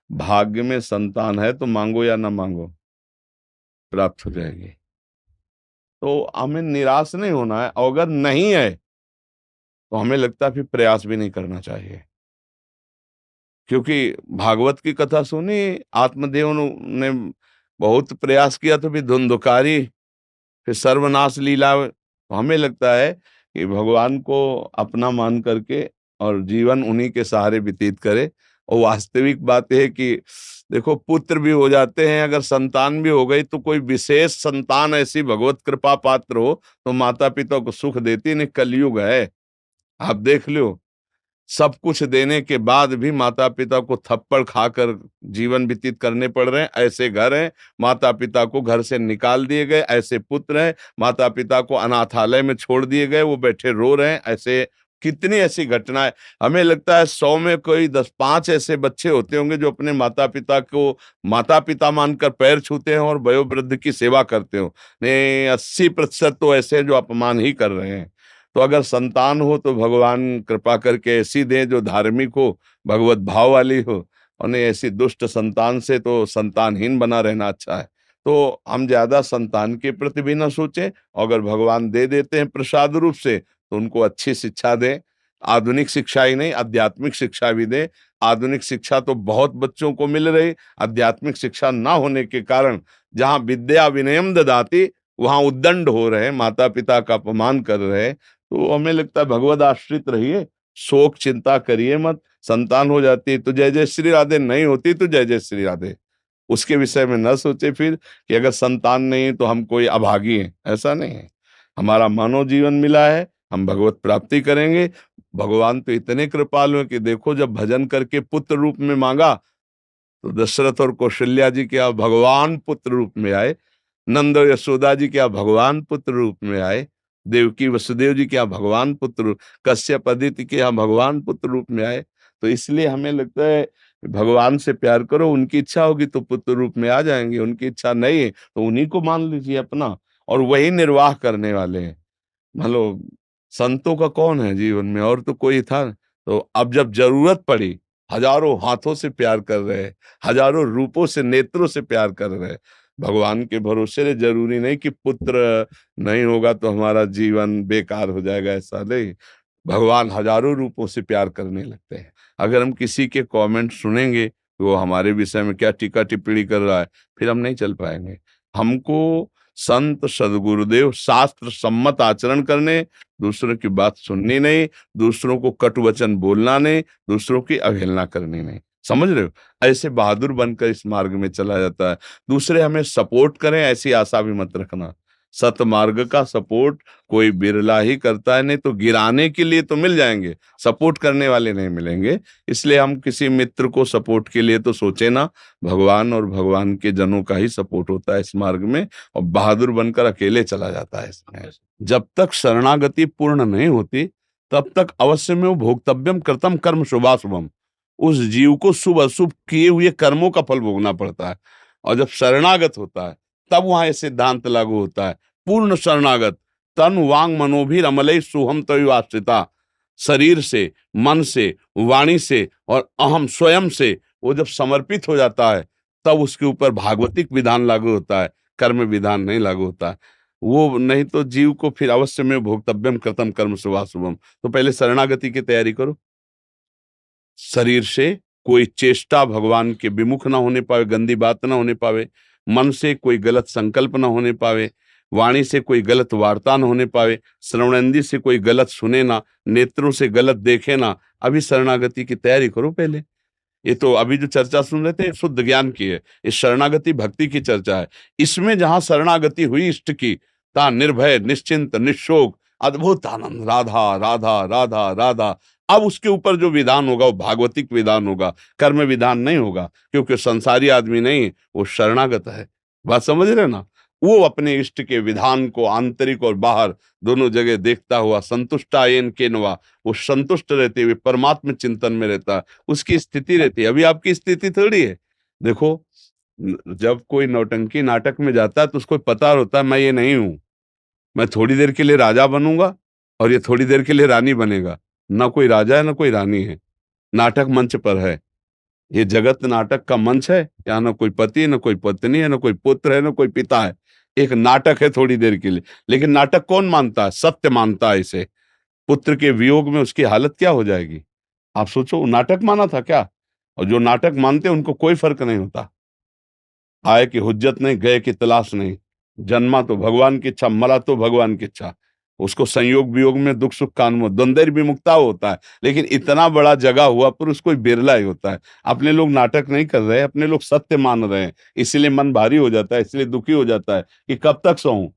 भाग्य में संतान है तो मांगो या ना मांगो, प्राप्त हो जाएगी। तो हमें निराश नहीं होना है, और अगर नहीं है तो हमें लगता है फिर प्रयास भी नहीं करना चाहिए। क्योंकि भागवत की कथा सुनी, आत्मदेव ने बहुत प्रयास किया तो भी धुंधुकारी, फिर सर्वनाश लीला। तो हमें लगता है कि भगवान को अपना मान करके और जीवन उन्हीं के सहारे व्यतीत करे। और वास्तविक बात यह है कि देखो, पुत्र भी हो जाते हैं, अगर संतान भी हो गई तो कोई विशेष संतान ऐसी भगवत कृपा पात्र हो तो माता पिता को सुख देती नहीं। कलयुग है, आप देख लो, सब कुछ देने के बाद भी माता पिता को थप्पड़ खाकर जीवन व्यतीत करने पड़ रहे हैं। ऐसे घर हैं, माता पिता को घर से निकाल दिए गए, ऐसे पुत्र हैं, माता पिता को अनाथालय में छोड़ दिए गए, वो बैठे रो रहे हैं। ऐसे कितनी ऐसी घटनाएं। हमें लगता है 100 में कोई 10-5 ऐसे बच्चे होते होंगे जो अपने माता पिता को माता पिता मानकर पैर छूते हैं और वयोवृद्ध की सेवा करते हो। नहीं, 80% तो ऐसे हैं जो अपमान ही कर रहे हैं। तो अगर संतान हो तो भगवान कृपा करके ऐसी दे जो धार्मिक हो, भगवत भाव वाली हो। और नहीं, ऐसी दुष्ट संतान से तो संतानहीन बना रहना अच्छा है। तो हम ज्यादा संतान के प्रति भी ना सोचें, और अगर भगवान दे देते हैं प्रसाद रूप से तो उनको अच्छी शिक्षा दें। आधुनिक शिक्षा ही नहीं, आध्यात्मिक शिक्षा भी दें। आधुनिक शिक्षा तो बहुत बच्चों को मिल रही, आध्यात्मिक शिक्षा ना होने के कारण जहाँ विद्या विनयम ददाति वहां उद्दंड हो रहे हैं, माता पिता का अपमान कर रहे हैं। तो हमें लगता है भगवद आश्रित रहिए, शोक चिंता करिए मत। संतान हो जाती है तो जय जय श्री राधे, नहीं होती तो जय जय श्री राधे। उसके विषय में न सोचे फिर कि अगर संतान नहीं है तो हम कोई अभागी हैं, ऐसा नहीं है। हमारा मानव जीवन मिला है, हम भगवत प्राप्ति करेंगे। भगवान तो इतने कृपालु हैं कि देखो, जब भजन करके पुत्र रूप में मांगा तो दशरथ और कौशल्या जी क्या भगवान पुत्र रूप में आए, नंद और यशोदा जी क्या भगवान पुत्र रूप में आए, देवकी वसुदेव जी क्या भगवान पुत्र, कश्यप अदिति क्या भगवान पुत्र रूप में आए। तो इसलिए हमें लगता है भगवान से प्यार करो, उनकी इच्छा होगी तो पुत्र रूप में आ जाएंगे, उनकी इच्छा नहीं है तो उन्हीं को मान लीजिए अपना, और वही निर्वाह करने वाले हैं। मान लो, संतों का कौन है जीवन में, और तो कोई था। तो अब जब जरूरत पड़ी, हजारों हाथों से प्यार कर रहे हैं, हजारों रूपों से नेत्रों से प्यार कर रहे हैं। भगवान के भरोसे रहे, जरूरी नहीं कि पुत्र नहीं होगा तो हमारा जीवन बेकार हो जाएगा, ऐसा नहीं। भगवान हजारों रूपों से प्यार करने लगते हैं। अगर हम किसी के कमेंट सुनेंगे कि वो हमारे विषय में क्या टीका टिप्पणी कर रहा है, फिर हम नहीं चल पाएंगे। हमको संत सदगुरुदेव शास्त्र सम्मत आचरण करने, दूसरों की बात सुननी नहीं, दूसरों को कटु वचन बोलना नहीं, दूसरों की अवहेलना करनी नहीं। समझ रहे हो? ऐसे बहादुर बनकर इस मार्ग में चला जाता है। दूसरे हमें सपोर्ट करें ऐसी आशा भी मत रखना। सतमार्ग का सपोर्ट कोई बिरला ही करता है, नहीं तो गिराने के लिए तो मिल जाएंगे, सपोर्ट करने वाले नहीं मिलेंगे। इसलिए हम किसी मित्र को सपोर्ट के लिए तो सोचे ना, भगवान और भगवान के जनों का ही सपोर्ट होता है इस मार्ग में। और बहादुर बनकर अकेले चला जाता है इसमें। जब तक शरणागति पूर्ण नहीं होती तब तक अवश्य में वो भोक्तव्यम कृतम कर्म शुभाशुभम, उस जीव को शुभ अशुभ किए हुए कर्मों का फल भोगना पड़ता है। और जब शरणागत होता है तब वहां ये सिद्धांत लागू होता है, पूर्ण शरणागत। तन वांग मनोभिर अमलई सुहम तय आश्रिता, शरीर से, मन से, वाणी से और अहम स्वयं से वो जब समर्पित हो जाता है तब उसके ऊपर भागवतिक विधान लागू होता है, कर्म विधान नहीं लागू होता है। वो नहीं तो जीव को फिर अवश्य में भोक्तव्यम कृतम कर्म शुभाशुभम। तो पहले शरणागति की तैयारी करो। शरीर से कोई चेष्टा भगवान के विमुख ना होने पावे, गंदी बात ना होने पावे। मन से कोई गलत संकल्प ना होने पावे। वाणी से कोई गलत वार्ता ना होने पावे। श्रवणेंद्रिय से कोई गलत सुने ना, नेत्रों से गलत देखे ना। अभी शरणागति की तैयारी करो पहले। ये तो अभी जो चर्चा सुन रहे थे शुद्ध ज्ञान की है, ये शरणागति भक्ति की चर्चा है। इसमें जहां शरणागति हुई इष्ट की, ता निर्भय निश्चिंत निशोक अद्भुत आनंद, राधा राधा राधा राधा। अब उसके ऊपर जो विधान होगा वो भागवतिक विधान होगा, कर्म विधान नहीं होगा, क्योंकि संसारी आदमी नहीं, वो शरणागत है। बात समझ रहे ना? वो अपने इष्ट के विधान को आंतरिक और बाहर दोनों जगह देखता हुआ संतुष्टायन केनवा, वो संतुष्ट रहते हुए परमात्म चिंतन में रहता है, उसकी स्थिति रहती है। अभी आपकी स्थिति थोड़ी है। देखो, जब कोई नौटंकी नाटक में जाता है तो उसको पता होता है मैं ये नहीं हूं, मैं थोड़ी देर के लिए राजा बनूंगा और ये थोड़ी देर के लिए रानी बनेगा। ना कोई राजा है ना कोई रानी है, नाटक मंच पर है। ये जगत नाटक का मंच है, यहाँ ना कोई पति, ना कोई पत्नी है, ना कोई पुत्र है, ना कोई पिता है। एक नाटक है थोड़ी देर के लिए, लेकिन नाटक कौन मानता है? सत्य मानता है इसे। पुत्र के वियोग में उसकी हालत क्या हो जाएगी? आप सोचो, नाटक माना था क्या? और जो नाटक मानते हैं उनको कोई फर्क नहीं होता। आए की हुज्जत नहीं, गए की तलाश नहीं। जन्मा तो भगवान की इच्छा, मरा तो भगवान की इच्छा। उसको संयोग वियोग में दुख सुख का अनुभव, द्वंद्व विमुक्ता होता है। लेकिन इतना बड़ा जगा हुआ पुरुष कोई बिरला ही होता है। अपने लोग नाटक नहीं कर रहे, अपने लोग सत्य मान रहे हैं, इसलिए मन भारी हो जाता है, इसलिए दुखी हो जाता है कि कब तक सहूं।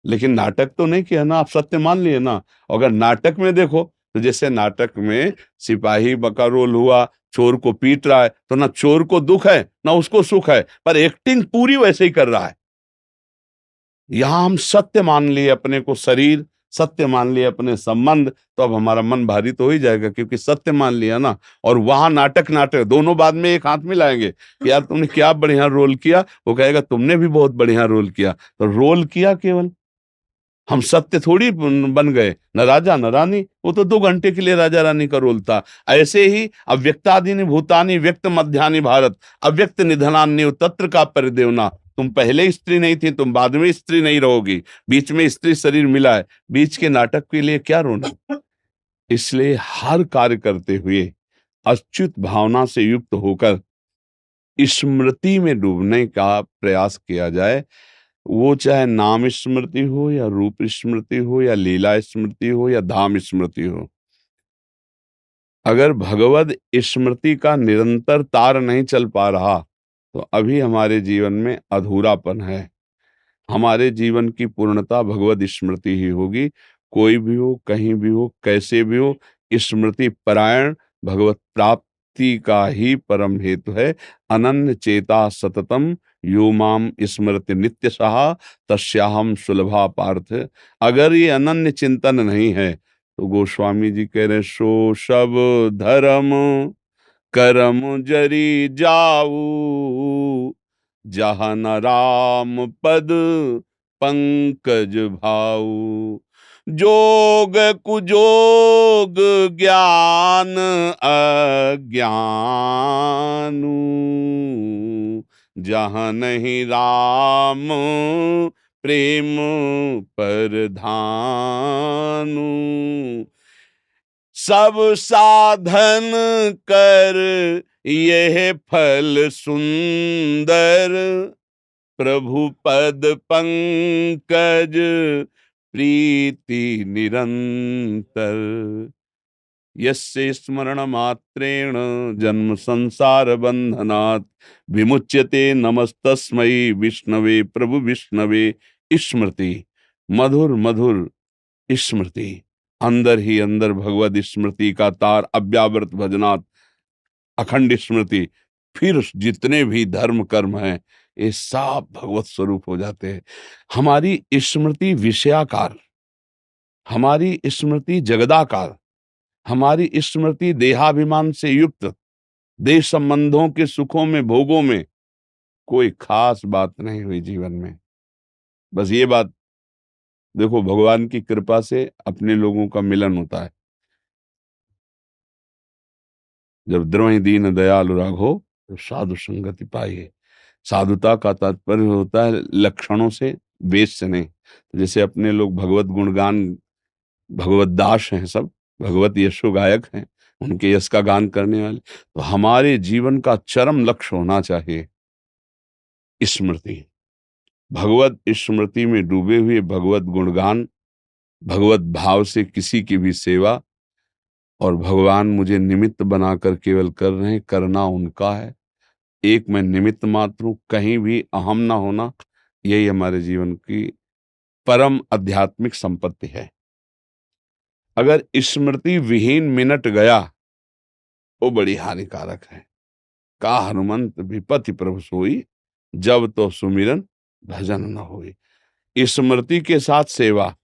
लेकिन नाटक तो नहीं किया ना, आप सत्य मान लिए ना। अगर नाटक में देखो, तो जैसे नाटक में सिपाही का रोल हुआ, चोर को पीट रहा है, तो ना चोर को दुख है ना उसको सुख है, पर एक्टिंग पूरी वैसे ही कर रहा है। यहां हम सत्य मान लिए अपने को शरीर, सत्य मान लिए अपने संबंध, तो अब हमारा मन भारी तो हो ही जाएगा, क्योंकि सत्य मान लिया ना। और वहां नाटक नाटक दोनों बाद में एक हाथ मिलाएंगे कि यार तुमने क्या बढ़िया रोल किया, वो कहेगा तुमने भी बहुत बढ़िया रोल किया। तो रोल किया केवल, हम सत्य थोड़ी बन गए, न राजा न रानी। वो तो 2 घंटे के लिए राजा रानी का रोल था। ऐसे ही अव्यक्तादीनि भूतानि व्यक्त मध्यानि भारत, अव्यक्त निधनान्य तत्र का परिदेवना। तुम पहले स्त्री नहीं थी, तुम बाद में स्त्री नहीं रहोगी, बीच में स्त्री शरीर मिला है, बीच के नाटक के लिए क्या रोना। इसलिए हर कार्य करते हुए अच्युत भावना से युक्त होकर स्मृति में डूबने का प्रयास किया जाए। वो चाहे नाम स्मृति हो, या रूप स्मृति हो, या लीला स्मृति हो, या धाम स्मृति हो। अगर भगवद स्मृति का निरंतर तार नहीं चल पा रहा, तो अभी हमारे जीवन में अधूरापन है। हमारे जीवन की पूर्णता भगवद स्मृति ही होगी। कोई भी हो, कहीं भी हो, कैसे भी हो, स्मृति परायण भगवत प्राप्ति का ही परम हेतु है। अनन्य चेता सततम यो माम स्मृति नित्य सहा तस्याहम सुलभा पार्थ। अगर ये अनन्य चिंतन नहीं है, तो गोस्वामी जी कह रहे सो सब धर्म करम जरी जाऊ, जहाँ न राम पद पंकज भाऊ। जोग कुजोग ज्ञान अज्ञानू, जहाँ नहीं राम प्रेम परधानु। सब साधन कर यह फल सुंदर, प्रभु पद पंकज प्रीति निरंतर। यस्य स्मरण मात्रेण जन्म संसार बंधनात् विमुच्यते, नमस्तस्मै विष्णवे प्रभु विष्णवे। स्मृति, मधुर मधुर स्मृति, अंदर ही अंदर भगवद स्मृति का तार अव्यावृत भजनात् अखंड स्मृति। फिर जितने भी धर्म कर्म हैं, ये सब भगवत स्वरूप हो जाते हैं। हमारी स्मृति विषयाकार, हमारी स्मृति जगदाकार, हमारी स्मृति देहाभिमान से युक्त, देश संबंधों के सुखों में भोगों में कोई खास बात नहीं हुई जीवन में। बस ये बात देखो, भगवान की कृपा से अपने लोगों का मिलन होता है। जब द्रोही दीन दयालु राघो, तो साधु संगति पाइए। साधुता का तात्पर्य होता है लक्षणों से, वेश से नहीं। तो जैसे अपने लोग भगवत गुणगान, भगवत दास हैं, सब भगवत यशो गायक हैं, उनके यश का गान करने वाले। तो हमारे जीवन का चरम लक्ष्य होना चाहिए स्मृति। भगवत स्मृति में डूबे हुए भगवत गुणगान, भगवत भाव से किसी की भी सेवा, और भगवान मुझे निमित्त बनाकर केवल कर रहे हैं, करना उनका है। एक मैं निमित्त मात्र हूं, कहीं भी अहम ना होना, यही हमारे जीवन की परम आध्यात्मिक संपत्ति है। अगर स्मृति विहीन मिनट गया, वो बड़ी हानिकारक है। का हनुमंत विपति प्रभु सोई, जब तो सुमिरन भजन न होई। स्मृति के साथ सेवा,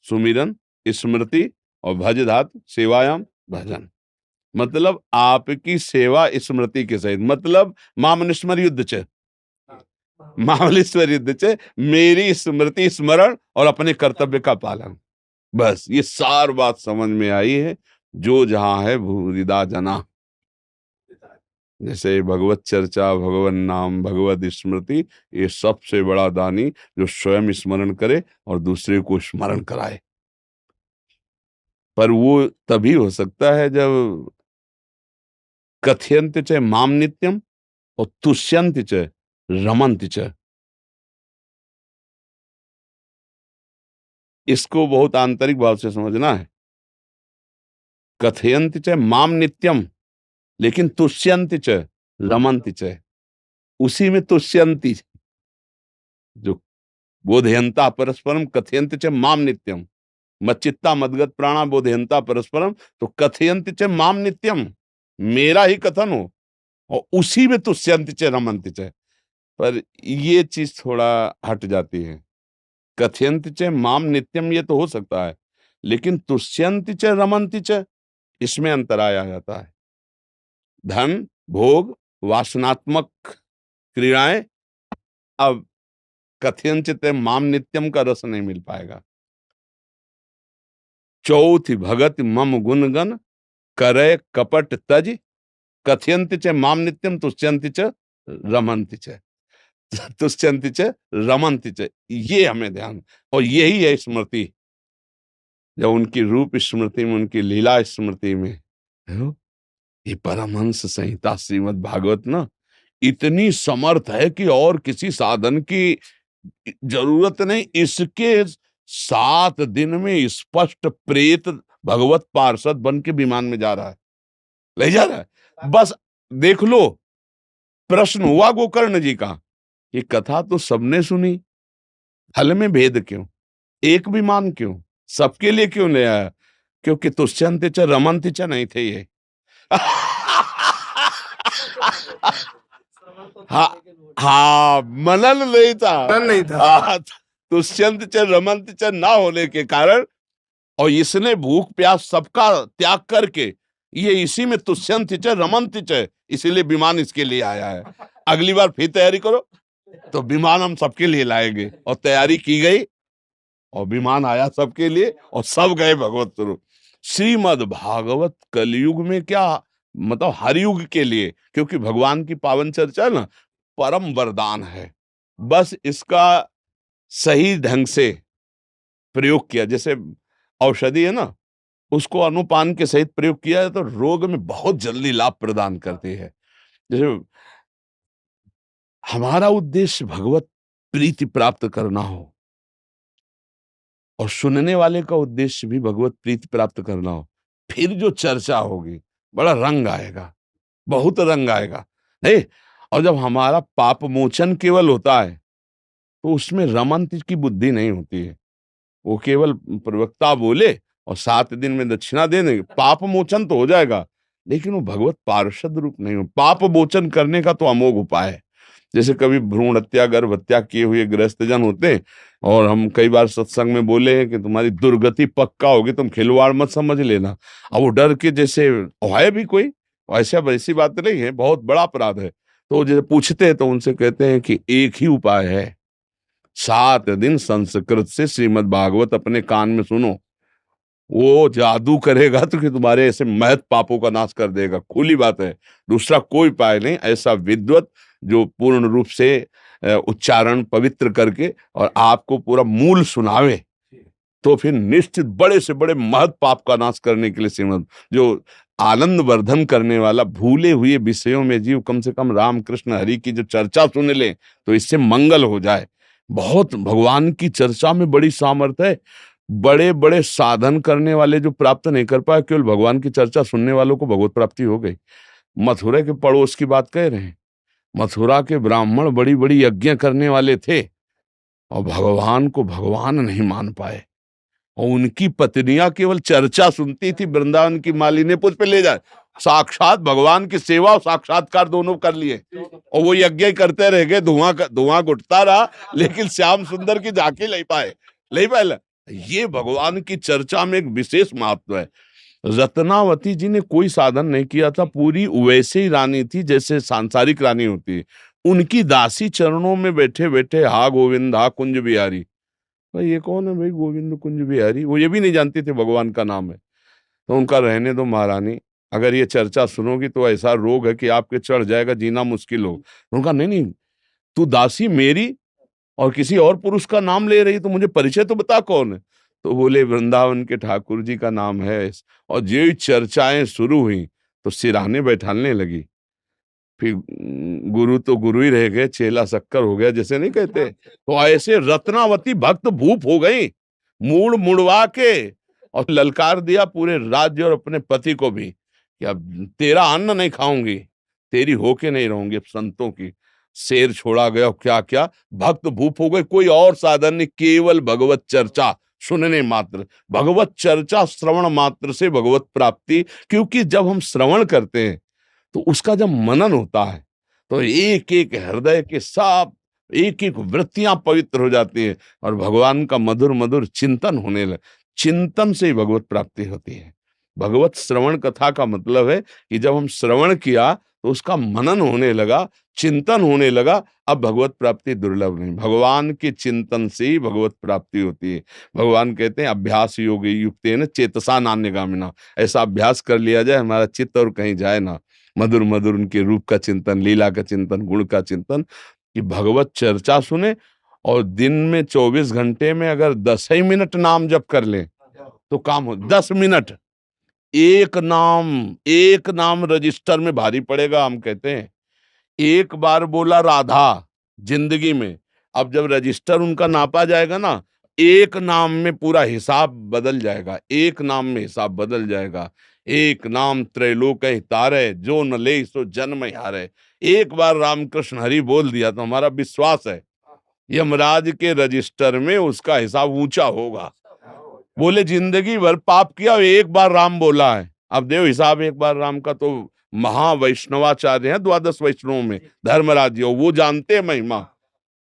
सुमिरन स्मृति और भज धातु सेवायाम भजन, मतलब आपकी सेवा स्मृति के सहित। मतलब मामनुस्मर युद्ध च, मामलेश्वर युद्ध च, मेरी स्मृति स्मरण और अपने कर्तव्य का पालन। बस ये सार बात समझ में आई है। जो जहां है भूरिदा जना, जैसे भगवत चर्चा, भगवन नाम, भगवत स्मृति, ये सबसे बड़ा दानी जो स्वयं स्मरण करे और दूसरे को स्मरण कराए। पर वो तभी हो सकता है जब कथयन्ति च माम नित्यम और तुष्यन्ति च रमन्ति च। इसको बहुत आंतरिक भाव से समझना है। कथयन्ति च माम नित्यम, लेकिन तुष्यन्ति च रमन्ति च। उसी में तुष्यन्ति, जो बोधयन्ता परस्परम कथयन्ति च माम नित्यम, मच्चित्ता मदगत प्राणा बोधयन्ता परस्परम, तो कथयन्ति च माम नित्यम, मेरा ही कथन हो, और उसी में तुष्यन्ति च रमन्ति च। पर ये चीज थोड़ा हट जाती है। कथयन्ति च माम नित्यम ये तो हो सकता है, लेकिन तुष्यन्ति च रमन्ति च, इसमें अंतराय आ जाता है। धन, भोग, वासनात्मक क्रियाएं, अब कथयंचित माम नित्यम का रस नहीं मिल पाएगा। चौथी भगत मम गुणगन करे कपट तज, कथयन्ति च माम नित्यम तुष्यन्ति च रमन्ति च। तुष्यन्ति च रमन्ति च, ये हमें ध्यान, और यही है स्मृति। जब उनकी रूप स्मृति में, उनकी लीला स्मृति में, ये परमहंस संहिता श्रीमद् भागवत ना इतनी समर्थ है कि और किसी साधन की जरूरत नहीं। इसके 7 दिन में स्पष्ट प्रेत भगवत पार्षद बन के विमान में जा रहा है, ले जा रहा है। बस देख लो, प्रश्न हुआ गोकर्ण जी का, ये कथा तो सबने सुनी, फल में भेद क्यों, एक विमान क्यों, सबके लिए क्यों ले आया? क्योंकि तुष्यन्ति च रमन्ति च नहीं थे ये। हाँ हाँ, मनन नहीं था, मनन नहीं था। तुष्यन्ति च रमन्ति च ना होने के कारण, और इसने भूख प्यास सबका त्याग करके ये इसी में तुष्यन्ति च रमन्ति च, इसीलिए विमान इसके लिए आया है। अगली बार फिर तैयारी करो, तो विमान हम सबके लिए लाएंगे। और तैयारी की गई और विमान आया सबके लिए, और सब गए भगवत स्वरूप। श्रीमद् भागवत कलयुग में क्या, मतलब हर युग के लिए, क्योंकि भगवान की पावन चर्चा ना परम वरदान है। बस इसका सही ढंग से प्रयोग किया, जैसे औषधि है ना, उसको अनुपान के सहित प्रयोग किया है तो रोग में बहुत जल्दी लाभ प्रदान करती है। जैसे हमारा उद्देश्य भगवत प्रीति प्राप्त करना हो, और सुनने वाले का उद्देश्य भी भगवत प्रीति प्राप्त करना हो, फिर जो चर्चा होगी बड़ा रंग आएगा, बहुत रंग आएगा नहीं। और जब हमारा पाप मोचन केवल होता है, तो उसमें रमंत की बुद्धि नहीं होती है। वो केवल प्रवक्ता बोले और 7 दिन में दक्षिणा दे देंगे, पाप मोचन तो हो जाएगा, लेकिन वो भगवत पार्षद रूप नहीं हो। पाप मोचन करने का तो अमोघ उपाय है। जैसे कभी भ्रूण हत्या, गर्भ हत्या किए हुए गृहस्थ जन होते हैं, और हम कई बार सत्संग में बोले हैं कि तुम्हारी दुर्गति पक्का होगी, तुम खिलवाड़ मत समझ लेना। अब वो डर के, जैसे है भी कोई ऐसा, वैसी बात नहीं है, बहुत बड़ा अपराध है। तो जैसे पूछते हैं तो उनसे कहते हैं कि एक ही उपाय है, 7 दिन संस्कृत से श्रीमद् भागवत अपने कान में सुनो, वो जादू करेगा तो कि तुम्हारे ऐसे महत पापों का नाश कर देगा, खुली बात है। दूसरा कोई उपाय नहीं। ऐसा विद्वत जो पूर्ण रूप से उच्चारण पवित्र करके और आपको पूरा मूल सुनावे, तो फिर निश्चित बड़े से बड़े महत पाप का नाश करने के लिए श्रीमद्, जो आनंद वर्धन करने वाला, भूले हुए विषयों में जीव कम से कम राम कृष्ण हरि की जो चर्चा सुन ले, तो इससे मंगल हो जाए। बहुत भगवान की चर्चा में बड़ी सामर्थ्य है। बड़े बड़े साधन करने वाले जो प्राप्त नहीं कर पाए, केवल भगवान की चर्चा सुनने वालों को भगवत प्राप्ति हो गई। मथुरा के पड़ोस की बात कह रहे हैं, मथुरा के ब्राह्मण बड़ी बड़ी यज्ञ करने वाले थे, और भगवान को भगवान नहीं मान पाए, और उनकी पत्नियां केवल चर्चा सुनती थी। वृंदावन की मालिनी पुष्प ले जाए, साक्षात भगवान की सेवा और साक्षात्कार दोनों कर लिए, और वो यज्ञ करते रह गए, धुआं घुटता रहा, लेकिन श्याम सुंदर की झांकी नहीं पाए, नहीं पाए। ये भगवान की चर्चा में एक विशेष महत्व है। रत्नावती जी ने कोई साधन नहीं किया था, पूरी वैसे ही रानी थी जैसे सांसारिक रानी होती है। उनकी दासी चरणों में बैठे बैठे, हा गोविंद हा कुंज बिहारी, भाई ये कौन है भाई गोविंद कुंज बिहारी, वो ये भी नहीं जानती थे भगवान का नाम है। तो उनका रहने दो महारानी, अगर ये चर्चा सुनोगी तो ऐसा रोग है कि आपके चढ़ जाएगा, जीना मुश्किल हो। उनका नहीं नहीं, तू दासी मेरी और किसी और पुरुष का नाम ले रही, तो मुझे परिचय तो बता कौन है। तो बोले वृंदावन के ठाकुर जी का नाम है। और जो चर्चाएं शुरू हुई तो सिरहाने बैठाने लगी। फिर गुरु तो गुरु ही रह गए, चेला शक्कर हो गया, जैसे नहीं कहते। तो ऐसे रत्नावती भक्त भूप हो गई, मूड मुड़वा के, और ललकार दिया पूरे राज्य और अपने पति को भी कि अब तेरा अन्न नहीं खाऊंगी, तेरी होके नहीं रहूंगी। अब संतों की शेर छोड़ा गया, क्या क्या भक्त भूप हो गए। कोई और साधन नहीं, केवल भगवत चर्चा सुनने मात्र, भगवत चर्चा श्रवण मात्र से भगवत प्राप्ति। क्योंकि जब हम श्रवण करते हैं तो उसका जब मनन होता है तो एक एक हृदय के सब एक एक वृत्तियां पवित्र हो जाती हैं और भगवान का मधुर मधुर चिंतन होने लगे। चिंतन से ही भगवत प्राप्ति होती है। भगवत श्रवण कथा का मतलब है कि जब हम श्रवण किया तो उसका मनन होने लगा, चिंतन होने लगा। अब भगवत प्राप्ति दुर्लभ नहीं, भगवान के चिंतन से ही भगवत प्राप्ति होती है। भगवान कहते हैं अभ्यास योग युक्तेन चेतसा नान्यगामिना। ऐसा अभ्यास कर लिया जाए हमारा चित्त और कहीं जाए ना। मधुर मधुर उनके रूप का चिंतन, लीला का चिंतन, गुण का चिंतन, कि भगवत चर्चा सुने। और दिन में 24 घंटे में अगर 10 ही मिनट नाम जप कर लें तो काम हो। 10 मिनट, एक नाम रजिस्टर में भारी पड़ेगा। हम कहते हैं एक बार बोला राधा जिंदगी में, अब जब रजिस्टर उनका नापा जाएगा ना, एक नाम में पूरा हिसाब बदल जाएगा, एक नाम में हिसाब बदल जाएगा। एक नाम त्रैलोक तारे, जो न ले सो जन्म हारे। एक बार रामकृष्ण हरि बोल दिया तो हमारा विश्वास है यमराज के रजिस्टर में उसका हिसाब ऊंचा होगा। बोले जिंदगी भर पाप किया, एक बार राम बोला है, अब देव हिसाब एक बार राम का। तो महावैष्णवाचार्य हैं 12 वैष्णवों में धर्मराज जी, वो जानते हैं महिमा।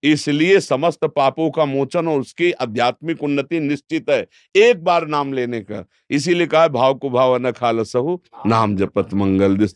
इसलिए समस्त पापों का मोचन और उसकी आध्यात्मिक उन्नति निश्चित है एक बार नाम लेने का। इसीलिए कहा भाव को भाव न खालसहु, नाम जपत मंगल दिस।